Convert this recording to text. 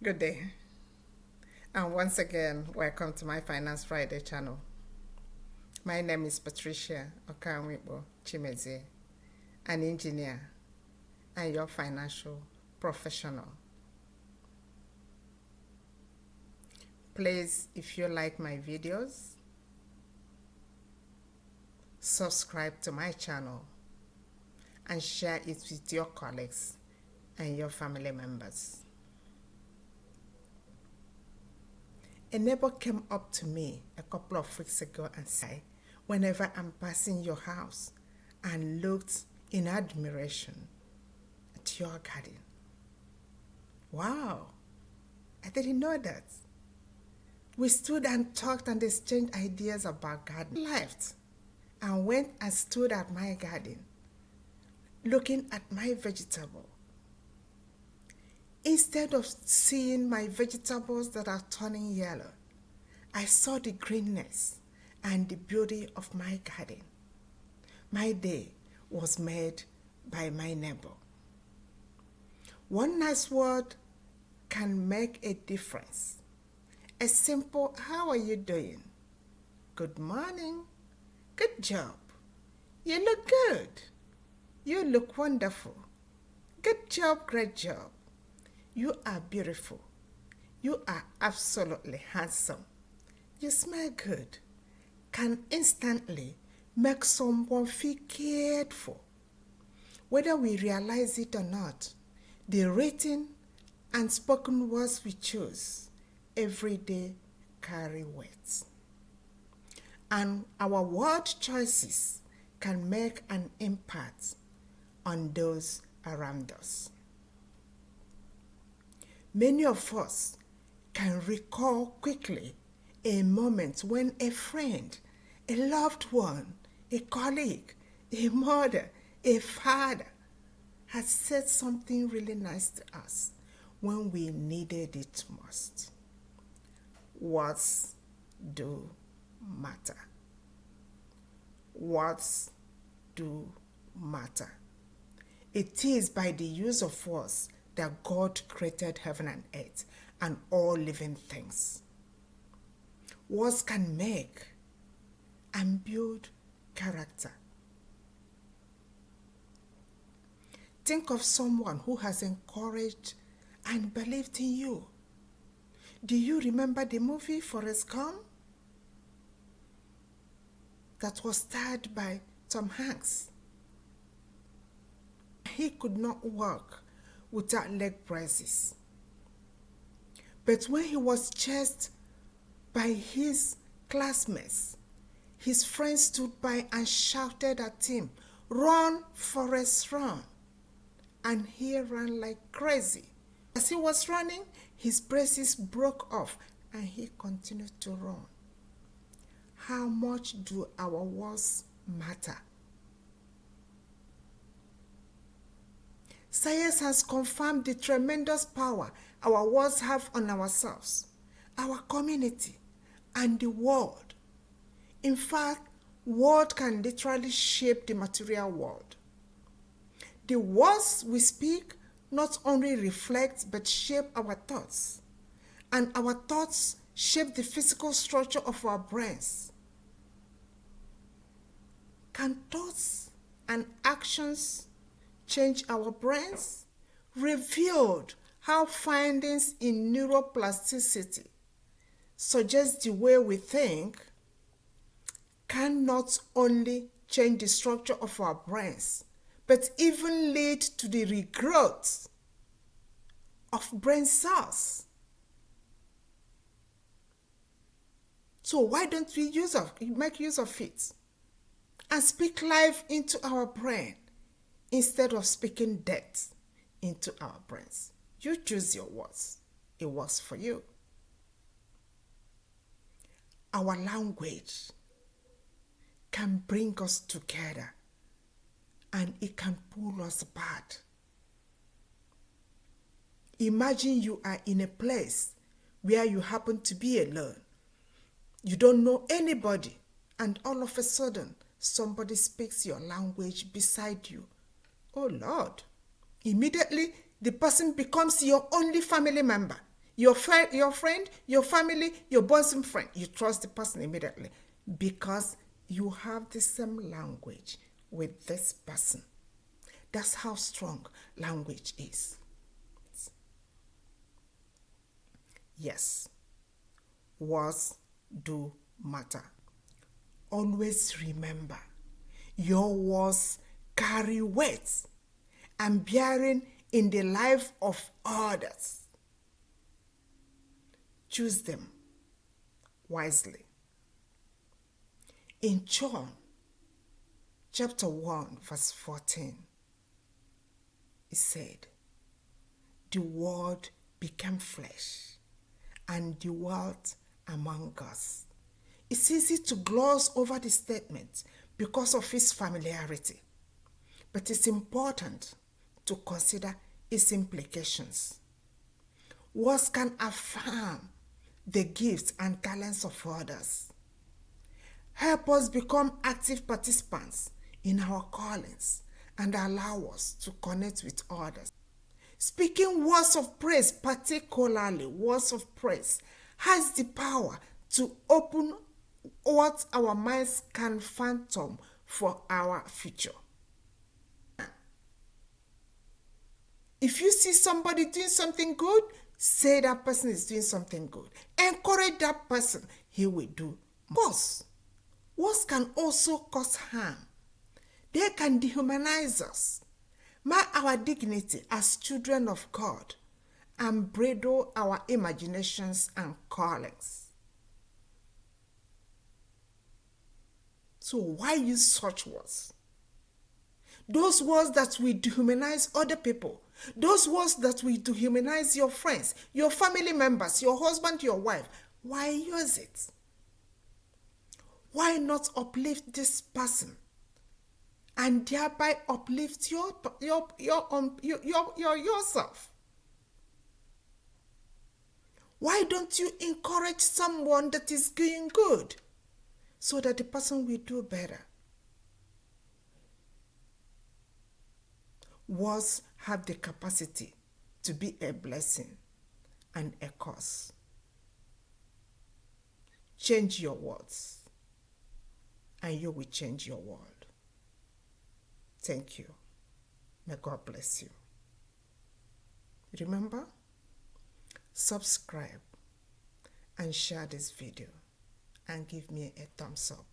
Good day, and once again, welcome to my Finance Friday channel. My name is Patricia Okanwikpo Chimezie, an engineer and your financial professional. Please, if you like my videos, subscribe to my channel and share it with your colleagues and your family members. A neighbor came up to me a couple of weeks ago and said, whenever I'm passing your house, and looked in admiration at your garden. Wow, I didn't know that. We stood and talked and exchanged ideas about garden. Left and went and stood at my garden, looking at my vegetable. Instead of seeing my vegetables that are turning yellow, I saw the greenness and the beauty of my garden. My day was made by my neighbor. One nice word can make a difference. A simple, "How are you doing?" "Good morning." "Good job." "You look good." "You look wonderful." "Good job, great job." "You are beautiful." "You are absolutely handsome." "You smell good," can instantly make someone feel cared for. Whether we realize it or not, the written and spoken words we choose every day carry weight. And our word choices can make an impact on those around us. Many of us can recall quickly a moment when a friend, a loved one, a colleague, a mother, a father had said something really nice to us when we needed it most. Words do matter. Words do matter. It is by the use of words that God created heaven and earth and all living things. Words can make and build character. Think of someone who has encouraged and believed in you. Do you remember the movie Forrest Gump? That was starred by Tom Hanks. He could not walk without leg braces. But when he was chased by his classmates, his friends stood by and shouted at him, "Run, Forrest, run!" And he ran like crazy. As he was running, his braces broke off and he continued to run. How much do our words matter? Science has confirmed the tremendous power our words have on ourselves, our community, and the world. In fact, words can literally shape the material world. The words we speak not only reflect but shape our thoughts, and our thoughts shape the physical structure of our brains. Can thoughts and actions change our brains? Revealed how findings in neuroplasticity suggest the way we think can not only change the structure of our brains, but even lead to the regrowth of brain cells. So why don't we make use of it and speak life into our brain instead of speaking death into our brains? You choose your words. It works for you. Our language can bring us together and it can pull us apart. Imagine you are in a place where you happen to be alone. You don't know anybody, and all of a sudden, somebody speaks your language beside you. Oh Lord! Immediately, the person becomes your only family member. Your friend, your family, your bosom friend, you trust the person immediately because you have the same language with this person. That's how strong language is. Yes, words do matter. Always remember, your words carry weight and bearing in the life of others. Choose them wisely. In John chapter 1 verse 14, it said, the word became flesh and dwelt among us. It's easy to gloss over the statement because of its familiarity, but it's important to consider its implications. Words can affirm the gifts and talents of others. Help us become active participants in our callings and allow us to connect with others. Speaking words of praise, particularly words of praise, has the power to open what our minds can fathom for our future. If you see somebody doing something good, say that person is doing something good. Encourage that person, he will do more. Words can also cause harm. They can dehumanize us, mar our dignity as children of God, and bridle our imaginations and callings. So why use such words? Those words that will dehumanize other people, those words that will dehumanize your friends, your family members, your husband, your wife, why use it? Why not uplift this person and thereby uplift yourself? Why don't you encourage someone that is doing good so that the person will do better? Words have the capacity to be a blessing and a curse. Change your words, and you will change your world. Thank you. May God bless you. Remember, subscribe and share this video and give me a thumbs up.